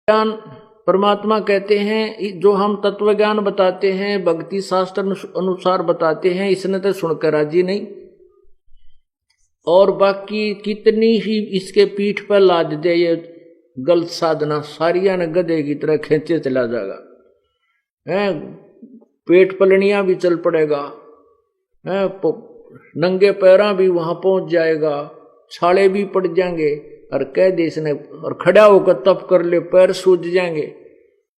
ज्ञान परमात्मा कहते हैं, जो हम तत्व ज्ञान बताते हैं, भक्ति शास्त्र अनुसार बताते हैं, इसने तो सुनकर राजी नहीं। और बाकी कितनी ही इसके पीठ पर लाद दे ये गलत साधना, सारिया ने गधे की तरह खींचे चला जाएगा। पेट पलनिया भी चल पड़ेगा, नंगे पैरा भी वहां पहुंच जाएगा, छाले भी पड़ जाएंगे, और कह दे इसने, और खड़ा होकर तप कर ले, पैर सूझ जाएंगे।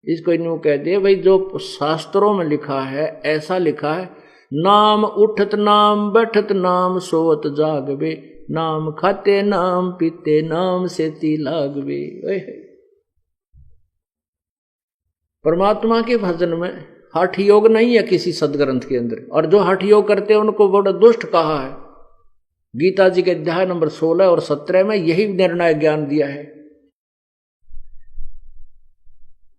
इसको यूं कह दे भाई, जो शास्त्रों में लिखा है ऐसा लिखा है, नाम उठत नाम बैठत नाम सोवत जागवे, नाम खाते नाम पीते नाम सेती लागवे। परमात्मा के भजन में हठ योग नहीं है किसी सदग्रंथ के अंदर, और जो हठ योग करते हैं उनको बड़ा दुष्ट कहा है। गीता जी के अध्याय नंबर 16 और 17 में यही निर्णायक ज्ञान दिया है।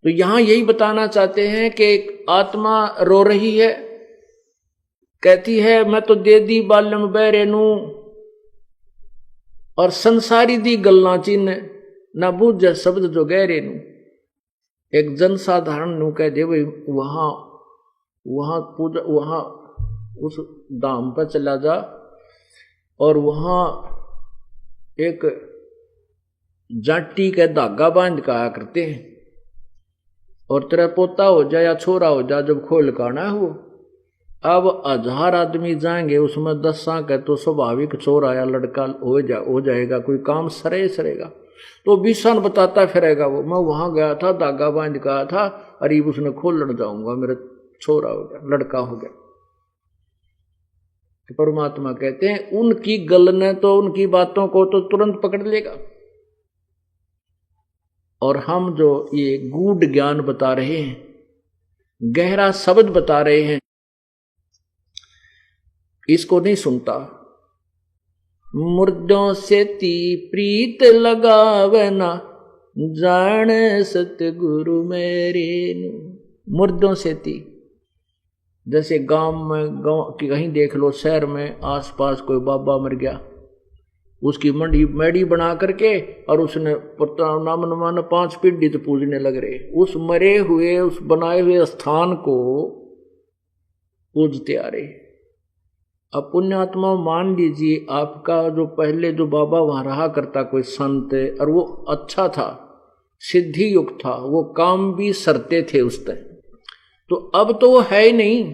तो यहां यही बताना चाहते हैं कि एक आत्मा रो रही है, कहती है मैं तो दे दी बालम बैरे नू, और संसारी दी गल्ला चिन्ह ना बूझ शब्द जो गहरे नू। एक जनसाधारण नू कह दे भाई वहां वहां पूजा, वहां उस धाम पर चला जा, और वहां एक जाटी के धागा बांध का आया करते हैं, और तेरा पोता हो जाए या छोरा हो जाए जब खोल काना हो। अब 1000 आदमी जाएंगे, उसमें 10 का तो स्वाभाविक छोरा या लड़का हो जाएगा, कोई काम सरेगा। तो 20 बताता फिरेगा वो, मैं वहां गया था, धागा बांध का था, अरे उसने खोलने जाऊंगा, मेरा छोरा हो गया, लड़का हो गया। तो परमात्मा कहते हैं उनकी गल ने तो उनकी बातों को तो तुरंत पकड़ लेगा, और हम जो ये गूढ़ ज्ञान बता रहे हैं, गहरा शब्द बता रहे हैं, इसको नहीं सुनता। मुर्दों से ती प्रीत लगावे ना, जाने सतगुरु मेरे नू। मुर्दों से ती, जैसे गांव में, गांव की कहीं देख लो, शहर में आसपास कोई बाबा मर गया, उसकी मेडी बना करके, और उसने नाम नमान 5 पीढ़ी तो पूजने लग रहे, उस मरे हुए उस बनाए हुए स्थान को पूजते आ रहे। अब पुण्यात्मा मान लीजिए आपका जो पहले जो बाबा वहां रहा करता कोई संत, और वो अच्छा था, सिद्धि युक्त था, वो काम भी सरते थे उस टाइम, तो अब तो वो है ही नहीं।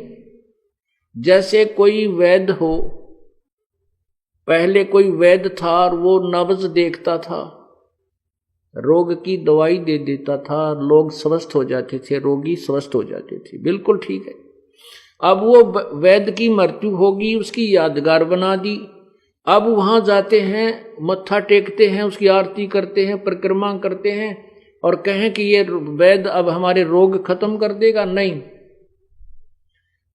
जैसे कोई वैद्य हो, पहले कोई वैद्य था और वो नब्ज देखता था, रोग की दवाई दे देता था, लोग स्वस्थ हो जाते थे, रोगी स्वस्थ हो जाते थे, बिल्कुल ठीक है। अब वो वैद्य की मृत्यु होगी, उसकी यादगार बना दी। अब वहां जाते हैं, मत्था टेकते हैं, उसकी आरती करते हैं, परिक्रमा करते हैं, और कहें कि ये वैद्य अब हमारे रोग खत्म कर देगा, नहीं।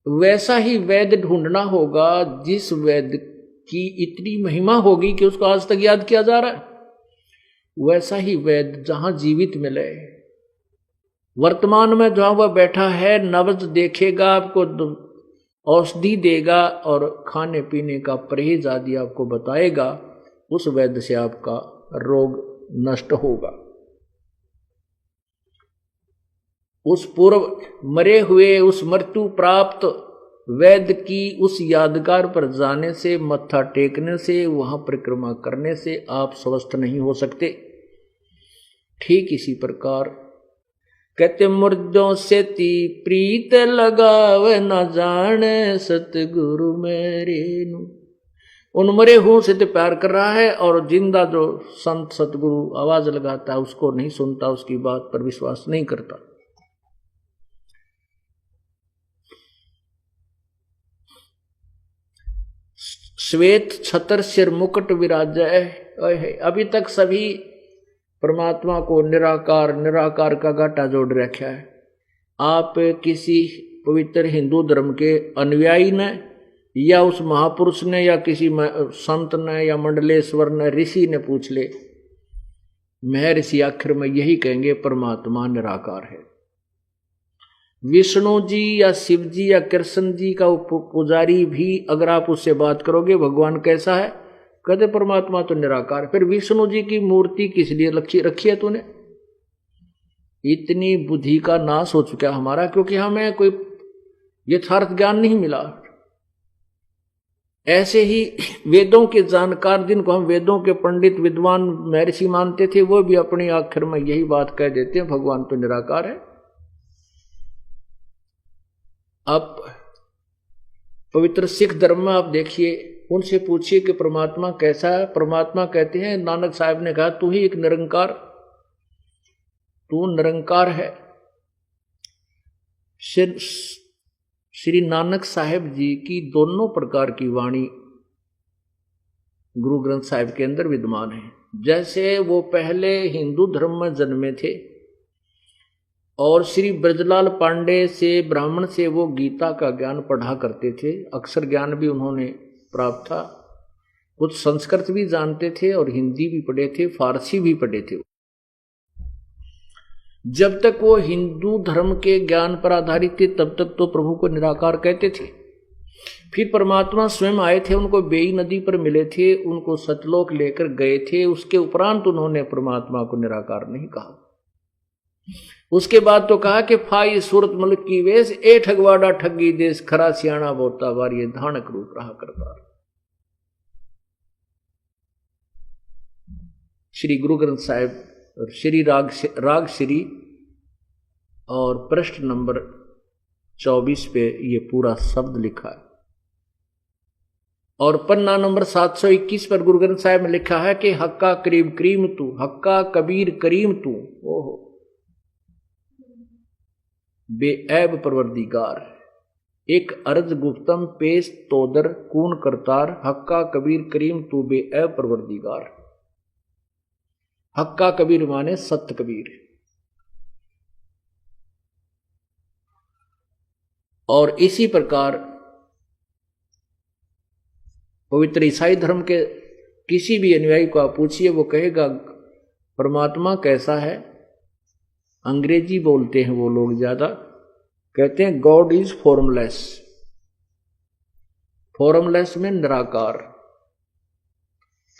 वैसा ही वैद्य ढूंढना होगा जिस वैद्य की इतनी महिमा होगी कि उसको आज तक याद किया जा रहा है। वैसा ही वैद्य जहां जीवित मिले, वर्तमान में जहां वह बैठा है, नब्ज देखेगा, आपको औषधि देगा, और खाने पीने का परहेज आदि आपको बताएगा, उस वैद्य से आपका रोग नष्ट होगा। उस पूर्व मरे हुए, उस मृत्यु प्राप्त वैद्य की उस यादगार पर जाने से, मत्था टेकने से, वहां परिक्रमा करने से आप स्वस्थ नहीं हो सकते। ठीक इसी प्रकार कहते मुर्दों से ती प्रीत लगावे, न जाने सतगुरु मेरे नू। उन मरे हुओं से तो प्यार कर रहा है, और जिंदा जो संत सतगुरु आवाज लगाता है उसको नहीं सुनता, उसकी बात पर विश्वास नहीं करता। श्वेत छतर सिर मुकुट विराजय। अभी तक सभी परमात्मा को निराकार निराकार का घाटा जोड़ रखा है। आप किसी पवित्र हिंदू धर्म के अनुयायी ने, या उस महापुरुष ने, या किसी संत ने, या मंडलेश्वर ने, ऋषि ने पूछ ले, महर्षि आखिर में यही कहेंगे परमात्मा निराकार है। विष्णु जी या शिव जी या कृष्ण जी का पुजारी भी अगर आप उससे बात करोगे भगवान कैसा है, कहते परमात्मा तो निराकार। फिर विष्णु जी की मूर्ति किस लिए रखी है तूने? इतनी बुद्धि का नाश हो चुका हमारा, क्योंकि हमें कोई यथार्थ ज्ञान नहीं मिला। ऐसे ही वेदों के जानकार, जिनको हम वेदों के पंडित विद्वान महर्षि मानते थे, वो भी अपने आखिर में यही बात कह देते हैं, भगवान तो निराकार है। अब पवित्र सिख धर्म में आप देखिए, उनसे पूछिए कि परमात्मा कैसा है। परमात्मा कहते हैं, नानक साहब ने कहा, तू ही एक निरंकार, तू निरंकार है। श्री नानक साहिब जी की दोनों प्रकार की वाणी गुरु ग्रंथ साहिब के अंदर विद्यमान है। जैसे वो पहले हिंदू धर्म में जन्मे थे और श्री ब्रजलाल पांडे से, ब्राह्मण से वो गीता का ज्ञान पढ़ा करते थे, अक्षर ज्ञान भी उन्होंने प्राप्त था, कुछ संस्कृत भी जानते थे और हिंदी भी पढ़े थे, फारसी भी पढ़े थे। जब तक वो हिंदू धर्म के ज्ञान पर आधारित थे तब तक तो प्रभु को निराकार कहते थे। फिर परमात्मा स्वयं आए थे, उनको बेई नदी पर मिले थे, उनको सतलोक लेकर गए थे। उसके उपरांत उन्होंने परमात्मा को निराकार नहीं कहा। उसके बाद तो कहा कि फाई सूरत मुल्क की वेश, ए ठगवाड़ा ठगी देश, खरा सियाणा बोता बार, ये धानक रूप रहा करतार। श्री गुरु ग्रंथ साहिब श्री राग श्री और पृष्ठ नंबर 24 पे ये पूरा शब्द लिखा है। और पन्ना नंबर 721 पर गुरु ग्रंथ साहिब में लिखा है कि हक्का करीब करीम तू, हक्का कबीर करीम तू, ओहो बेऐब परवरदिगार, एक अर्ज गुप्तम पेश तोदर कून करतार, हक्का कबीर करीम तू बेऐब परवरदिगार। हक्का कबीर माने सत्य कबीर। और इसी प्रकार पवित्र ईसाई धर्म के किसी भी अनुयायी को आप पूछिए, वो कहेगा परमात्मा कैसा है। अंग्रेजी बोलते हैं वो लोग ज्यादा, कहते हैं गॉड इज फॉर्मलेस, फॉर्मलेस में निराकार।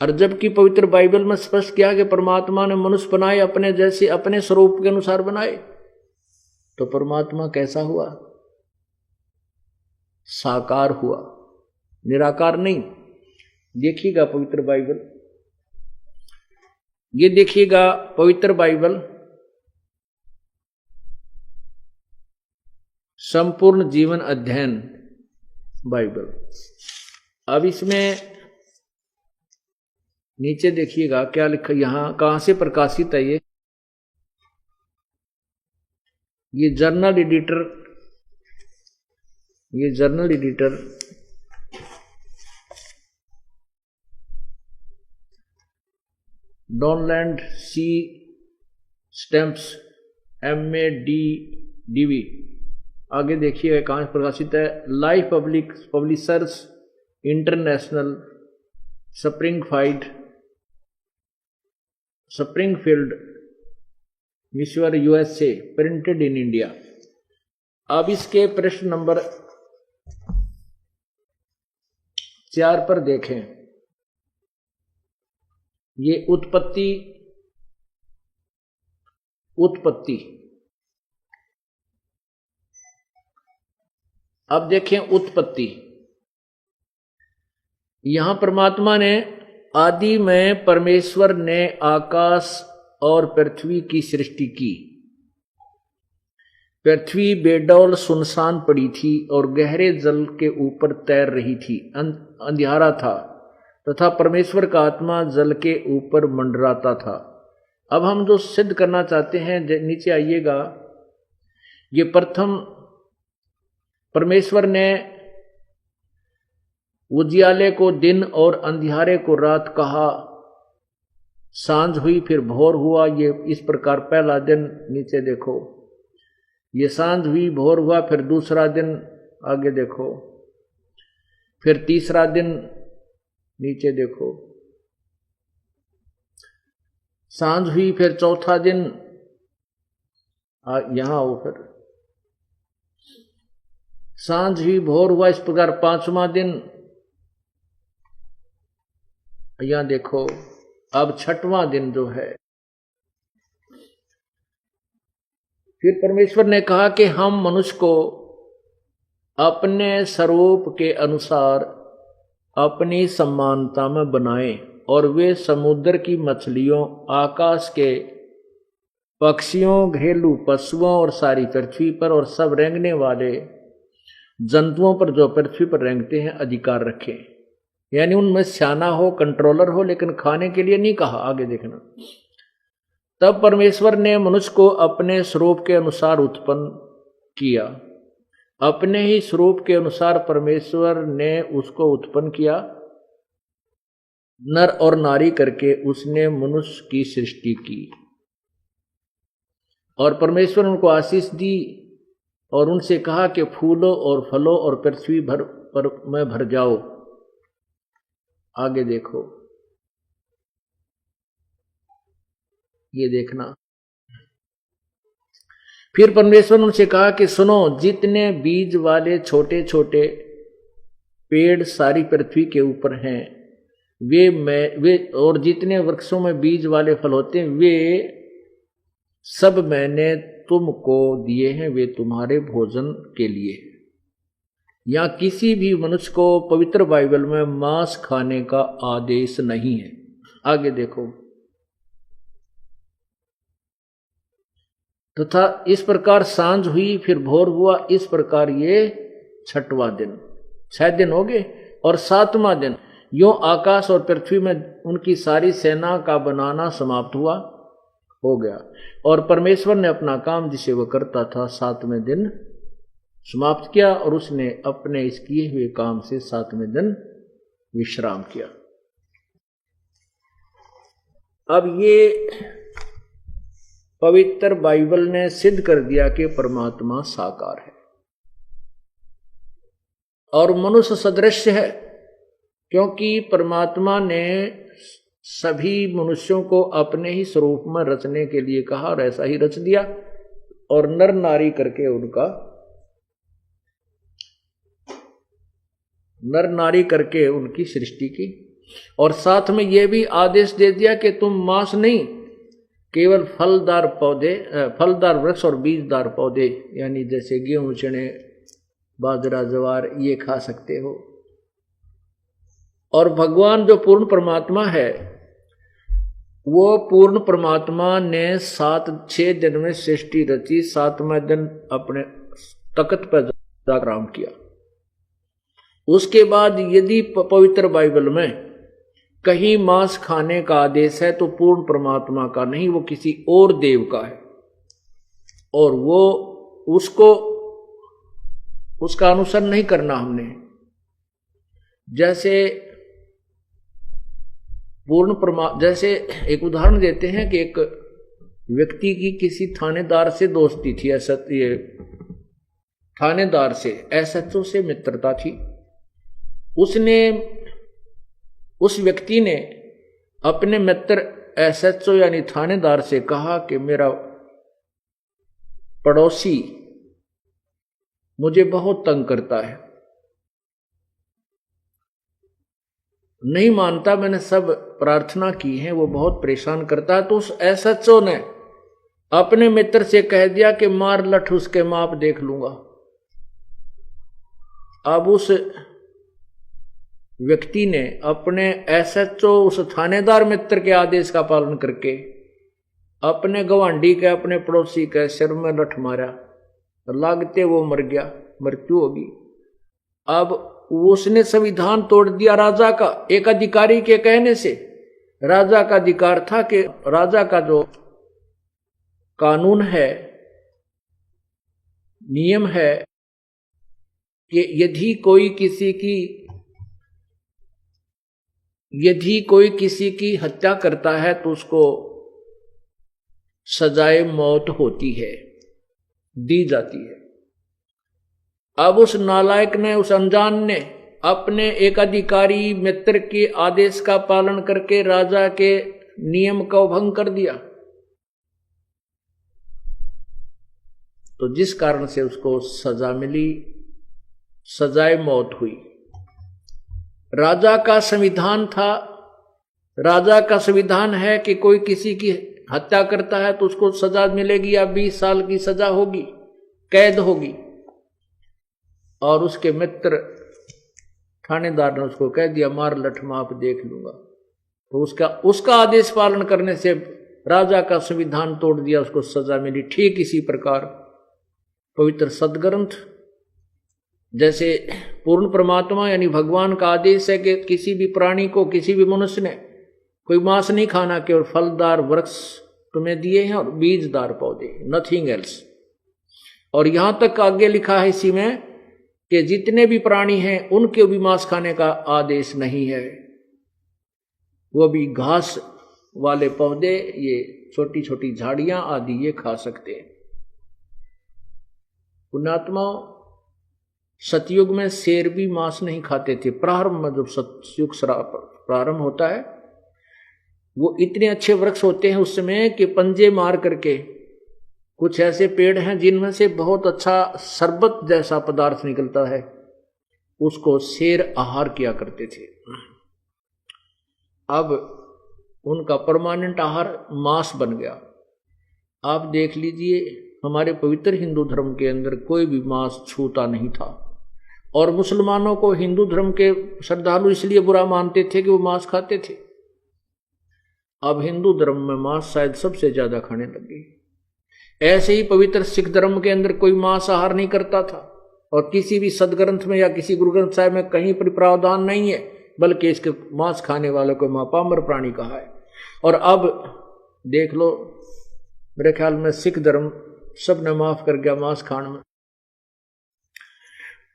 और जबकि पवित्र बाइबल में स्पष्ट किया कि परमात्मा ने मनुष्य बनाए, अपने जैसे अपने स्वरूप के अनुसार बनाए, तो परमात्मा कैसा हुआ? साकार हुआ, निराकार नहीं। देखिएगा पवित्र बाइबल, ये देखिएगा पवित्र बाइबल संपूर्ण जीवन अध्ययन बाइबल। अब इसमें नीचे देखिएगा क्या लिखा, यहां कहां से प्रकाशित है ये जर्नल एडिटर, ये जर्नल एडिटर डॉनलैंड सी स्टैम्प्स MADDV। आगे देखिएगा कहां से प्रकाशित है, life public publishers international, Springfield Michigan USA, printed in India. अब इसके प्रश्न नंबर 4 पर देखें, ये उत्पत्ति अब देखें उत्पत्ति। यहां परमात्मा ने आदि में परमेश्वर ने आकाश और पृथ्वी की सृष्टि की। पृथ्वी बेडौल सुनसान पड़ी थी और गहरे जल के ऊपर तैर रही थी, अंधियारा था तथा परमेश्वर का आत्मा जल के ऊपर मंडराता था। अब हम जो सिद्ध करना चाहते हैं, नीचे आइएगा, ये प्रथम परमेश्वर ने उजियाले को दिन और अंधियारे को रात कहा, सांझ हुई फिर भोर हुआ, ये इस प्रकार पहला दिन, नीचे देखो, ये सांझ हुई भोर हुआ, फिर दूसरा दिन, आगे देखो, फिर तीसरा दिन, नीचे देखो, सांझ हुई फिर चौथा दिन, यहां आओ, फिर सांझ हुई भोर हुआ, इस प्रकार पांचवां दिन, यहां देखो। अब छठवां दिन जो है, फिर परमेश्वर ने कहा कि हम मनुष्य को अपने स्वरूप के अनुसार अपनी समानता में बनाएं और वे समुद्र की मछलियों, आकाश के पक्षियों, घरेलू पशुओं और सारी पृथ्वी पर और सब रेंगने वाले जंतुओं पर जो पृथ्वी पर रेंगते हैं अधिकार रखें। यानी उनमें स्याना हो, कंट्रोलर हो, लेकिन खाने के लिए नहीं कहा। आगे देखना। तब परमेश्वर ने मनुष्य को अपने स्वरूप के अनुसार उत्पन्न किया। अपने ही स्वरूप के अनुसार परमेश्वर ने उसको उत्पन्न किया, नर और नारी करके उसने मनुष्य की सृष्टि की। और परमेश्वर ने उनको आशीष दी और उनसे कहा कि फूलो और फलो और पृथ्वी भर पर में भर जाओ। आगे देखो, ये देखना। फिर परमेश्वर ने उनसे कहा कि सुनो, जितने बीज वाले छोटे छोटे पेड़ सारी पृथ्वी के ऊपर हैं वे और जितने वृक्षों में बीज वाले फल होते हैं वे सब मैंने तुमको दिए हैं, वे तुम्हारे भोजन के लिए। या किसी भी मनुष्य को पवित्र बाइबल में मांस खाने का आदेश नहीं है। आगे देखो। तथा इस प्रकार सांझ हुई, फिर भोर हुआ, इस प्रकार ये 6वां दिन। 6 दिन हो गए और 7वां दिन यूं आकाश और पृथ्वी में उनकी सारी सेना का बनाना समाप्त हुआ, हो गया। और परमेश्वर ने अपना काम जिसे वह करता था 7वें दिन समाप्त किया और उसने अपने इस किए हुए काम से 7वें दिन विश्राम किया। अब ये पवित्र बाइबल ने सिद्ध कर दिया कि परमात्मा साकार है और मनुष्य सदृश है, क्योंकि परमात्मा ने सभी मनुष्यों को अपने ही स्वरूप में रचने के लिए कहा और ऐसा ही रच दिया और नर नारी करके उनकी सृष्टि की। और साथ में यह भी आदेश दे दिया कि तुम मांस नहीं, केवल फलदार वृक्ष और बीजदार पौधे यानी जैसे गेहूं, चने, बाजरा, ज्वार ये खा सकते हो। और भगवान जो पूर्ण परमात्मा है, वो पूर्ण परमात्मा ने 6 दिन में सृष्टि रची, 7वें दिन अपने तख्त पर जाकर आराम किया। उसके बाद यदि पवित्र बाइबल में कहीं मांस खाने का आदेश है तो पूर्ण परमात्मा का नहीं, वो किसी और देव का है और वो उसका अनुसरण नहीं करना हमने। जैसे जैसे एक उदाहरण देते हैं कि एक व्यक्ति की किसी थानेदार से दोस्ती थी, थानेदार से, एसएचओ से मित्रता थी। उस व्यक्ति ने अपने मित्र एसएचओ यानी थानेदार से कहा कि मेरा पड़ोसी मुझे बहुत तंग करता है, नहीं मानता, मैंने सब प्रार्थना की है, वो बहुत परेशान करता है। तो उस एसएचओ ने अपने मित्र से कह दिया कि मार लठ, उसके माप देख लूंगा। अब उस व्यक्ति ने अपने एसएचओ उस थानेदार मित्र के आदेश का पालन करके अपने गवांडी के, अपने पड़ोसी के सिर में लठ मारा, लागते वो मर गया, मृत्यु होगी। अब उसने संविधान तोड़ दिया राजा का, एक अधिकारी के कहने से। राजा का अधिकार था कि राजा का जो कानून है, नियम है कि यदि कोई किसी की हत्या करता है तो उसको सजाए मौत होती है, दी जाती है। अब उस नालायक ने, उस अनजान ने अपने एक अधिकारी मित्र के आदेश का पालन करके राजा के नियम का भंग कर दिया, तो जिस कारण से उसको सजा मिली, सजाए मौत हुई। राजा का संविधान था, राजा का संविधान है कि कोई किसी की हत्या करता है तो उसको सजा मिलेगी या 20 साल की सजा होगी, कैद होगी। और उसके मित्र थानेदार ने उसको कह दिया मार लठ माप देख लूंगा, तो उसका आदेश पालन करने से राजा का संविधान तोड़ दिया, उसको सजा मिली। ठीक इसी प्रकार पवित्र सदग्रंथ, जैसे पूर्ण परमात्मा यानी भगवान का आदेश है कि किसी भी प्राणी को, किसी भी मनुष्य ने कोई मांस नहीं खाना, केवल फलदार वृक्ष तुम्हें दिए हैं और बीजदार पौधे, नथिंग एल्स। और यहां तक आगे लिखा है इसी में कि जितने भी प्राणी हैं उनके भी मांस खाने का आदेश नहीं है, वो भी घास वाले पौधे, ये छोटी छोटी झाड़ियां आदि ये खा सकते हैं। पुण्यात्मा, सतयुग में शेर भी मांस नहीं खाते थे। प्रारंभ में जब सतयुग प्रारंभ होता है, वो इतने अच्छे वृक्ष होते हैं उस समय कि पंजे मार करके, कुछ ऐसे पेड़ हैं जिनमें से बहुत अच्छा शरबत जैसा पदार्थ निकलता है, उसको शेर आहार किया करते थे। अब उनका परमानेंट आहार मांस बन गया। आप देख लीजिए, हमारे पवित्र हिंदू धर्म के अंदर कोई भी मांस छूता नहीं था, और मुसलमानों को हिंदू धर्म के श्रद्धालु इसलिए बुरा मानते थे कि वो मांस खाते थे। अब हिंदू धर्म में मांस शायद सबसे ज्यादा खाने लगे। ऐसे ही पवित्र सिख धर्म के अंदर कोई मांसाहार नहीं करता था, और किसी भी सदग्रंथ में या किसी गुरु ग्रंथ साहिब में कहीं पर प्रावधान नहीं है, बल्कि इसके मांस खाने वालों को महापामर प्राणी कहा है। और अब देख लो, मेरे ख्याल में सिख धर्म सब ने माफ कर गया मांस खाने में।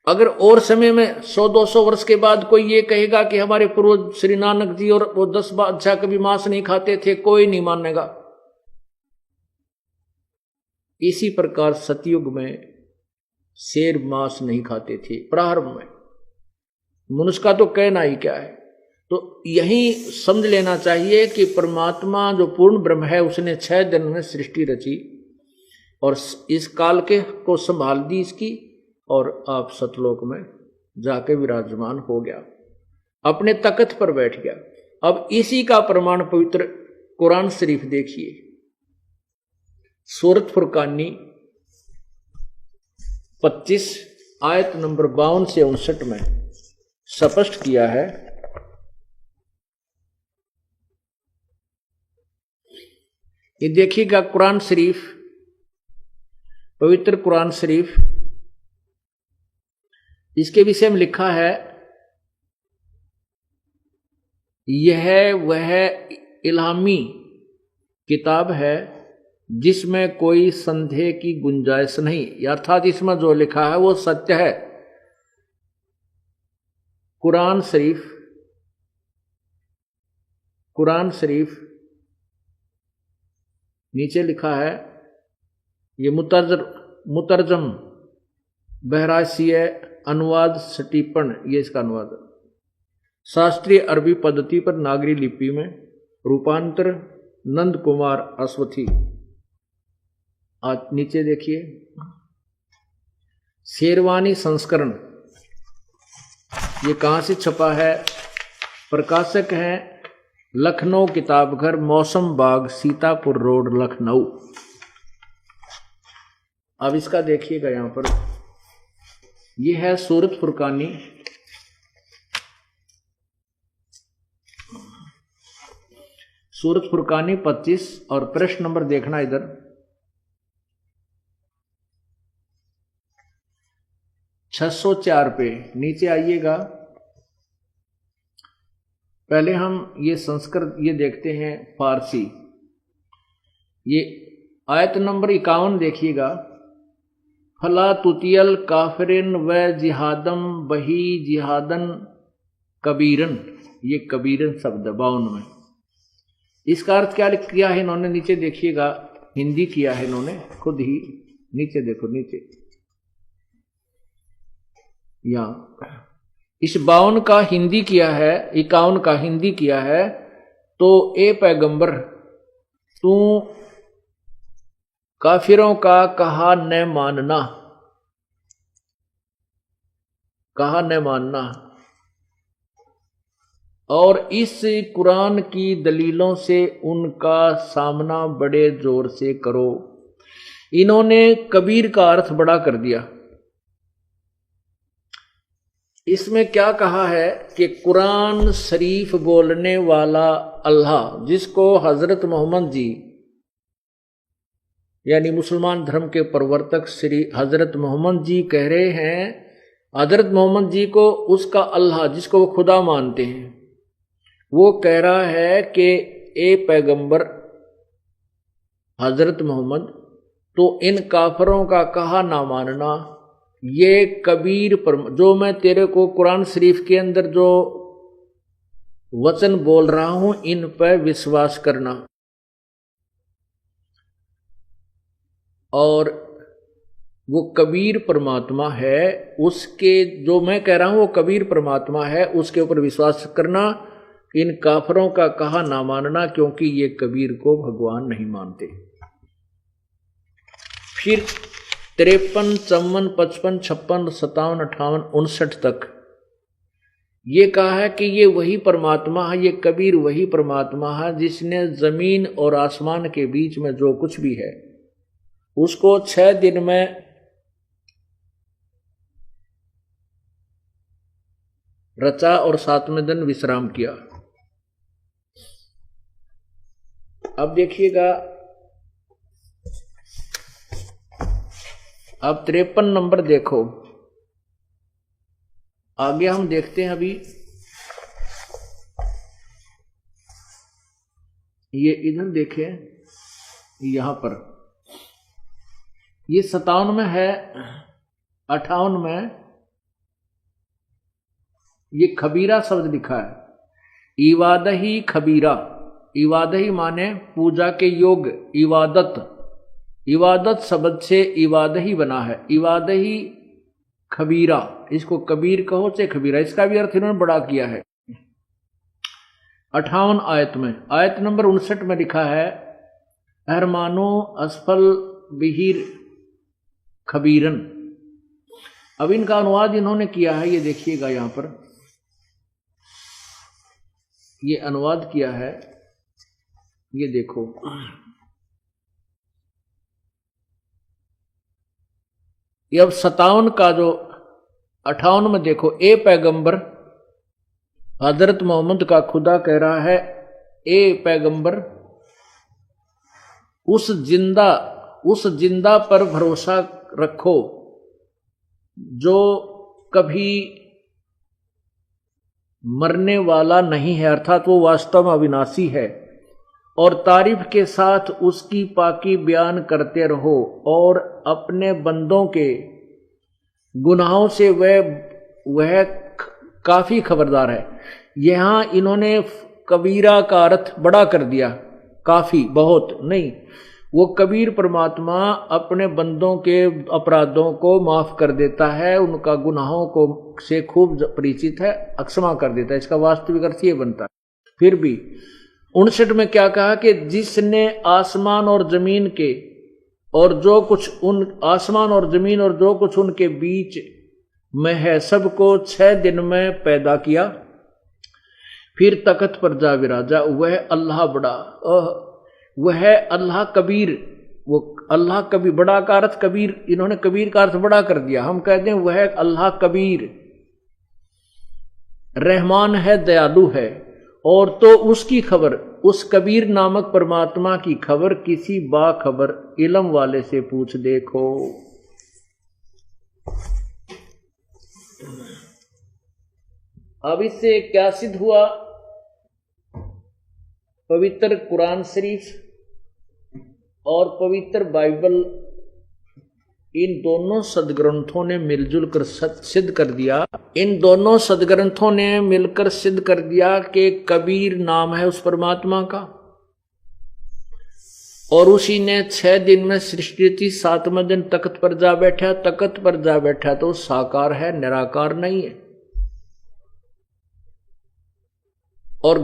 अगर और समय में 100-200 वर्ष के बाद कोई ये कहेगा कि हमारे पूर्वज श्री नानक जी और वो 10 बादशाह कभी मांस नहीं खाते थे, कोई नहीं मानेगा। इसी प्रकार सतयुग में शेर मांस नहीं खाते थे प्रारंभ में। मनुष्य का तो कहना ही क्या है। तो यही समझ लेना चाहिए कि परमात्मा जो पूर्ण ब्रह्म है, उसने 6 दिन में सृष्टि रची और इस काल के को संभाल दी इसकी, और आप सतलोक में जाके विराजमान हो गया, अपने तख्त पर बैठ गया। अब इसी का प्रमाण पवित्र कुरान शरीफ देखिए, सूरत फुरकानी 25 आयत नंबर 52 से 59 में स्पष्ट किया है। ये देखिएगा, कुरान शरीफ, पवित्र कुरान शरीफ, इसके विषय में लिखा है, यह वह इल्हामी किताब है जिसमें कोई संदेह की गुंजाइश नहीं, अर्थात इसमें जो लिखा है वो सत्य है। कुरान शरीफ नीचे लिखा है, ये मुतरजम बहराइशिय अनुवाद स्टीपन, ये इसका अनुवाद है। शास्त्रीय अरबी पद्धति पर नागरी लिपि में रूपांतर नंद कुमार अश्वथी। आज नीचे देखिए, शेरवानी संस्करण, ये कहां से छपा है? प्रकाशक हैं लखनऊ किताब घर, मौसम बाग, सीतापुर रोड, लखनऊ। अब इसका देखिएगा, यहां पर ये है सूरत फुरकानी, सूरत फुरकानी 25, और प्रश्न नंबर देखना इधर, 604 पे नीचे आइएगा। पहले हम ये संस्कृत ये देखते हैं फारसी। ये आयत नंबर 51 देखिएगा, फला तुतियल काफिरिन व जिहादम बही जिहादन कबीरन, ये कबीरन शब्द 52 में। इसका अर्थ क्या किया है इन्होंने? नीचे देखिएगा, हिंदी किया है इन्होंने खुद ही, नीचे देखो, नीचे या इस 52 का हिंदी किया है, 51 का हिंदी किया है। तो ए पैगंबर, तू काफिरों का कहा न मानना, कहा न मानना, और इस कुरान की दलीलों से उनका सामना बड़े जोर से करो। इन्होंने कबीर का अर्थ बड़ा कर दिया। इसमें क्या कहा है कि कुरान शरीफ बोलने वाला अल्लाह, जिसको हजरत मोहम्मद जी यानी मुसलमान धर्म के प्रवर्तक श्री हजरत मोहम्मद जी कह रहे हैं, हजरत मोहम्मद जी को उसका अल्लाह जिसको वो खुदा मानते हैं, वो कह रहा है कि ए पैगंबर हजरत मोहम्मद, तो इन काफरों का कहा ना मानना, ये कबीर पर जो मैं तेरे को कुरान शरीफ के अंदर जो वचन बोल रहा हूं इन पर विश्वास करना। और वो कबीर परमात्मा है, उसके जो मैं कह रहा हूं वो कबीर परमात्मा है, उसके ऊपर विश्वास करना। इन काफरों का कहा ना मानना, क्योंकि ये कबीर को भगवान नहीं मानते। फिर 53, 54, 55, 56, 57, 58, 59 तक ये कहा है कि ये वही परमात्मा है, ये कबीर वही परमात्मा है जिसने जमीन और आसमान के बीच में जो कुछ भी है उसको 6 दिन में रचा और 7वें दिन विश्राम किया। अब देखिएगा, अब 53 नंबर देखो, आगे हम देखते हैं। अभी ये इधर देखें, यहां पर ये 57 में है, 58 में ये खबीरा शब्द लिखा है, इवादही खबीरा। इवादही माने पूजा के योग, इवादत, इवादत शब्द से इवादही बना है, इवादही खबीरा। इसको कबीर कहो चाहे खबीरा, इसका भी अर्थ इन्होंने बड़ा किया है। 58 आयत में, आयत नंबर 59 में लिखा है, अहरमानो असफल बिहिर खबीरन। अब इनका अनुवाद इन्होंने किया है, ये देखिएगा यहां पर ये अनुवाद किया है, ये देखो, ये अब 57 का जो 58 में देखो, ए पैगंबर हजरत मोहम्मद का खुदा कह रहा है, ए पैगंबर उस जिंदा पर भरोसा रखो जो कभी मरने वाला नहीं है, अर्थात वो वास्तव में अविनाशी है, और तारीफ के साथ उसकी पाकी बयान करते रहो, और अपने बंदों के गुनाहों से वह काफी खबरदार है। यहां इन्होंने कबीरा का अर्थ बड़ा कर दिया, काफी, बहुत नहीं। वो कबीर परमात्मा अपने बंदों के अपराधों को माफ कर देता है, उनका गुनाहों को से खूब परिचित है, क्षमा कर देता है, इसका वास्तविक अर्थ ये बनता है। फिर भी 59 में क्या कहा कि जिसने आसमान और जमीन के और जो कुछ उन आसमान और जमीन और जो कुछ उनके बीच में है सबको 6 दिन में पैदा किया, फिर तख्त पर जा विराजा, वह अल्लाह बड़ा, वह अल्लाह कबीर। वो अल्लाह कबीर, बड़ा का अर्थ कबीर, इन्होंने कबीर का अर्थ बड़ा कर दिया। हम कहते हैं वह अल्लाह कबीर रहमान है, दयालु है। और तो उसकी खबर, उस कबीर नामक परमात्मा की खबर किसी बाखबर इल्म वाले से पूछ देखो। अब इससे क्या सिद्ध हुआ? पवित्र कुरान शरीफ और पवित्र बाइबल, इन दोनों सदग्रंथों ने मिलजुल कर सिद्ध कर दिया, इन दोनों सदग्रंथों ने मिलकर सिद्ध कर दिया कि कबीर नाम है उस परमात्मा का, और उसी ने 6 दिन में सृष्टि की, 7वें दिन तख्त पर जा बैठा। तख्त पर जा बैठा तो साकार है, निराकार नहीं है। और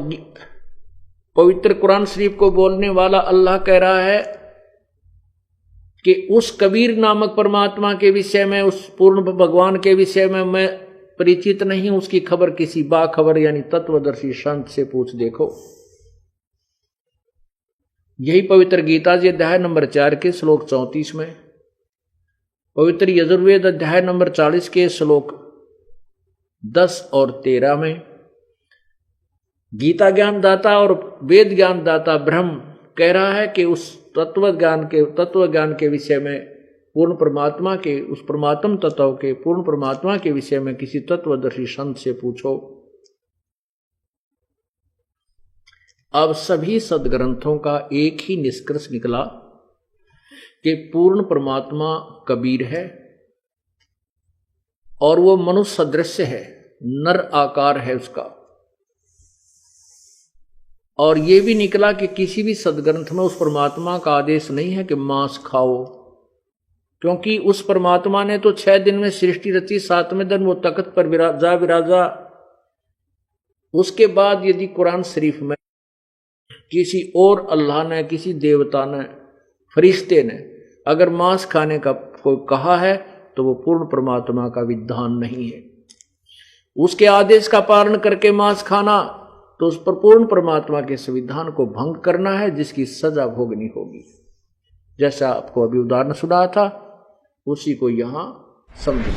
पवित्र कुरान शरीफ को बोलने वाला अल्लाह कह रहा है कि उस कबीर नामक परमात्मा के विषय में, उस पूर्ण भगवान के विषय में मैं परिचित नहीं, उसकी खबर किसी बाखबर यानी तत्वदर्शी संत से पूछ देखो। यही पवित्र गीता जी अध्याय नंबर 4 के श्लोक 34 में, पवित्र यजुर्वेद अध्याय नंबर 40 के श्लोक 10 और 13 में गीता ज्ञान दाता और वेद ज्ञान दाता ब्रह्म कह रहा है कि उस तत्व ज्ञान के विषय में पूर्ण परमात्मा के, उस परमात्म तत्व के पूर्ण परमात्मा के विषय में किसी तत्वदर्शी संत से पूछो। अब सभी सदग्रंथों का एक ही निष्कर्ष निकला कि पूर्ण परमात्मा कबीर है और वो मनुष्य सदृश है, नर आकार है उसका। और ये भी निकला कि किसी भी सदग्रंथ में उस परमात्मा का आदेश नहीं है कि मांस खाओ, क्योंकि उस परमात्मा ने तो 6 दिन में सृष्टि रची, 7वें दिन वो तख्त पर विराजा। उसके बाद यदि कुरान शरीफ में किसी और अल्लाह ने, किसी देवता ने, फरिश्ते ने अगर मांस खाने का कोई कहा है तो वो पूर्ण परमात्मा का विधान नहीं है। उसके आदेश का पालन करके मांस खाना तो उस पर पूर्ण परमात्मा के संविधान को भंग करना है, जिसकी सजा भोगनी होगी। जैसा आपको अभी उदाहरण सुना था उसी को यहां समझो।